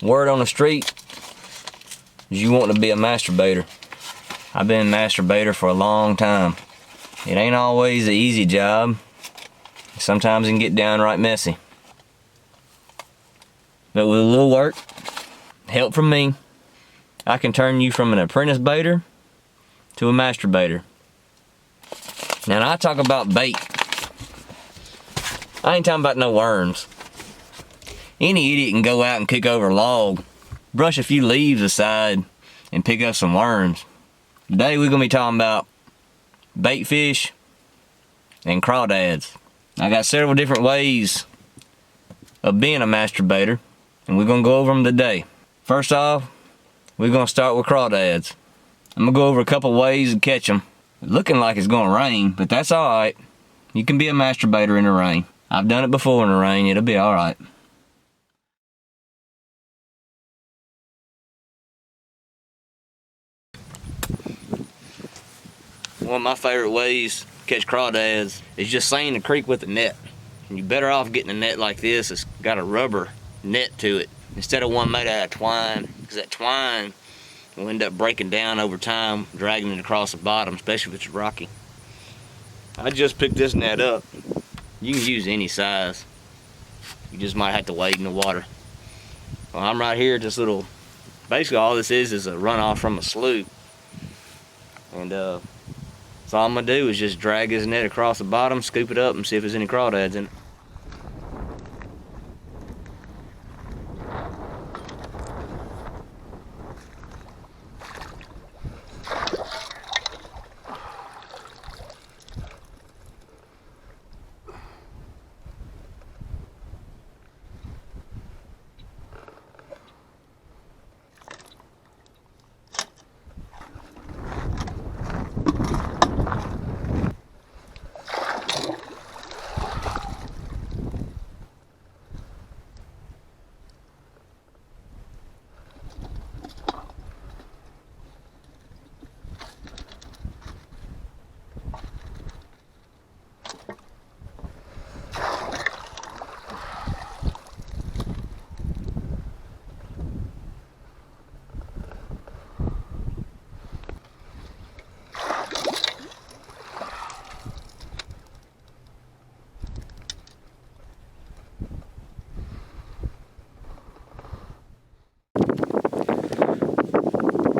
Word on the street is you want to be a masturbator. I've been a masturbator for a long time. It ain't always an easy job. Sometimes it can get downright messy. But with a little work, help from me, I can turn you from an apprentice baiter to a masturbator. Now I talk about bait. I ain't talking about no worms. Any idiot can go out and kick over a log, brush a few leaves aside, and pick up some worms. Today we're gonna be talking about bait fish and crawdads. I got several different ways of being a masturbator, and we're gonna go over them today. First off, we're gonna start with crawdads. I'm gonna go over a couple ways to catch them. Looking like it's gonna rain, but that's alright. You can be a masturbator in the rain. I've done it before in the rain, it'll be alright. One of my favorite ways to catch crawdads is just seining the creek with a net. And you're better off getting a net like this. It's got a rubber net to it instead of one made out of twine, because that twine will end up breaking down over time, dragging it across the bottom, especially if it's rocky. I just picked this net up. You can use any size. You just might have to wade in the water. Well, I'm right here at this little, basically all this is a runoff from a slough. And so all I'm gonna do is just drag this net across the bottom, scoop it up, and see if there's any crawdads in it.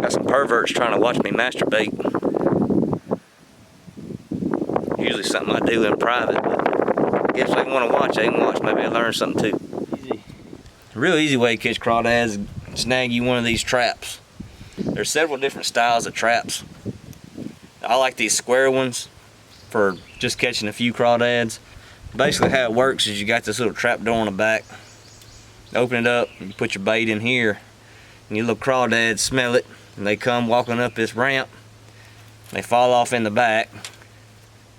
Got some perverts trying to watch me masturbate. Usually something I do in private, but I guess they want to watch, they can watch. Maybe I learn something too. A real easy way to catch crawdads is snag you one of these traps. There's several different styles of traps. I like these square ones for just catching a few crawdads. Basically how it works is you got this little trap door on the back. Open it up, and you put your bait in here, and your little crawdads smell it, and they come walking up this ramp. They fall off in the back,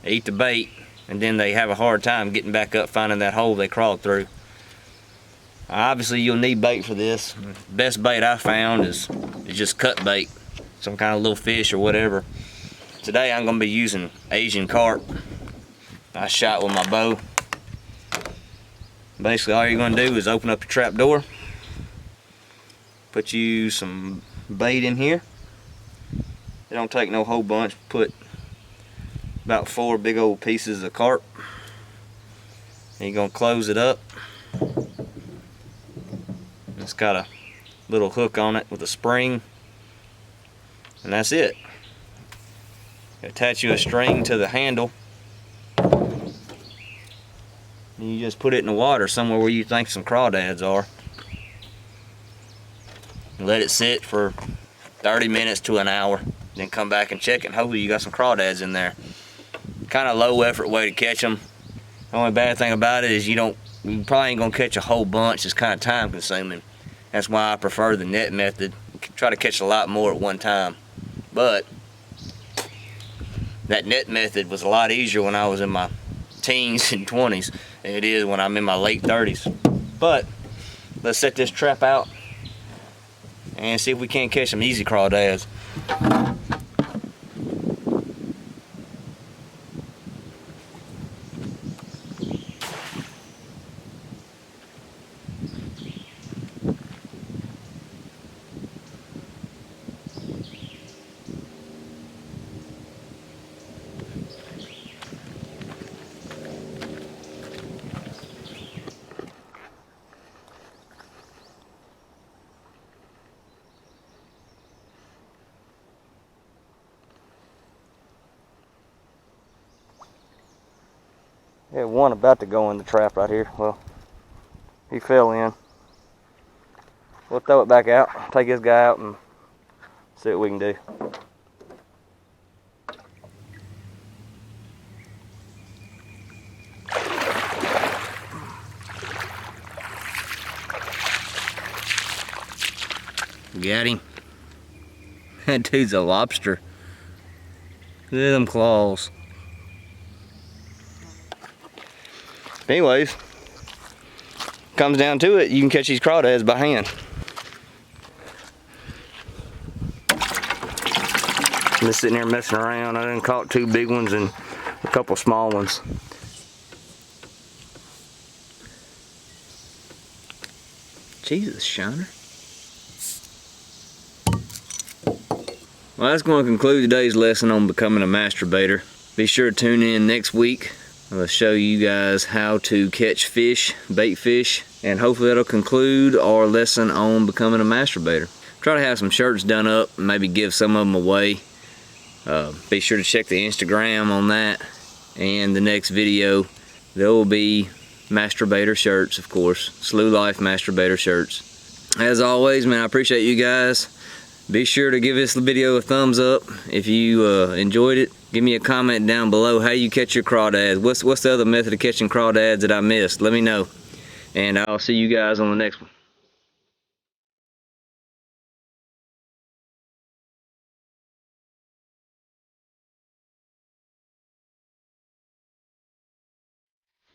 they eat the bait, and then they have a hard time getting back up, finding that hole they crawled through. Obviously you'll need bait for this. Best bait I found is just cut bait, some kind of little fish or whatever. Today I'm going to be using Asian carp. I shot with my bow. Basically all you're going to do is open up your trap door, put you some bait in here. It don't take no whole bunch. Put about 4 big old pieces of carp. And you're going to close it up. It's got a little hook on it with a spring, and that's it. Attach you a string to the handle, and you just put it in the water somewhere where you think some crawdads are. Let it sit for 30 minutes to an hour, then come back and check it, and hopefully you got some crawdads in there. Kind of low effort way to catch them. The only bad thing about it is you probably ain't gonna catch a whole bunch. It's kind of time consuming. That's why I prefer the net method. You can try to catch a lot more at one time. But that net method was a lot easier when I was in my teens and 20s than it is when I'm in my late 30s. But let's set this trap out and see if we can't catch some easy crawdads. Yeah, one about to go in the trap right here. Well, he fell in. We'll throw it back out, take this guy out, and see what we can do. Got him. That dude's a lobster. Look at them claws. Anyways, comes down to it, you can catch these crawdads by hand. I'm just sitting there messing around. I done caught 2 big ones and a couple small ones. Jesus, Shiner. Well, that's going to conclude today's lesson on becoming a masturbator. Be sure to tune in next week. I'll show you guys how to catch fish, bait fish, and hopefully that'll conclude our lesson on becoming a masturbator. Try to have some shirts done up and maybe give some of them away. Be sure to check the Instagram on that, and the next video there will be masturbator shirts, of course, Slew Life masturbator shirts. As always, man, I appreciate you guys. Be sure to give this video a thumbs up if you enjoyed it. Give me a comment down below how you catch your crawdads. What's the other method of catching crawdads that I missed? Let me know, and I'll see you guys on the next one.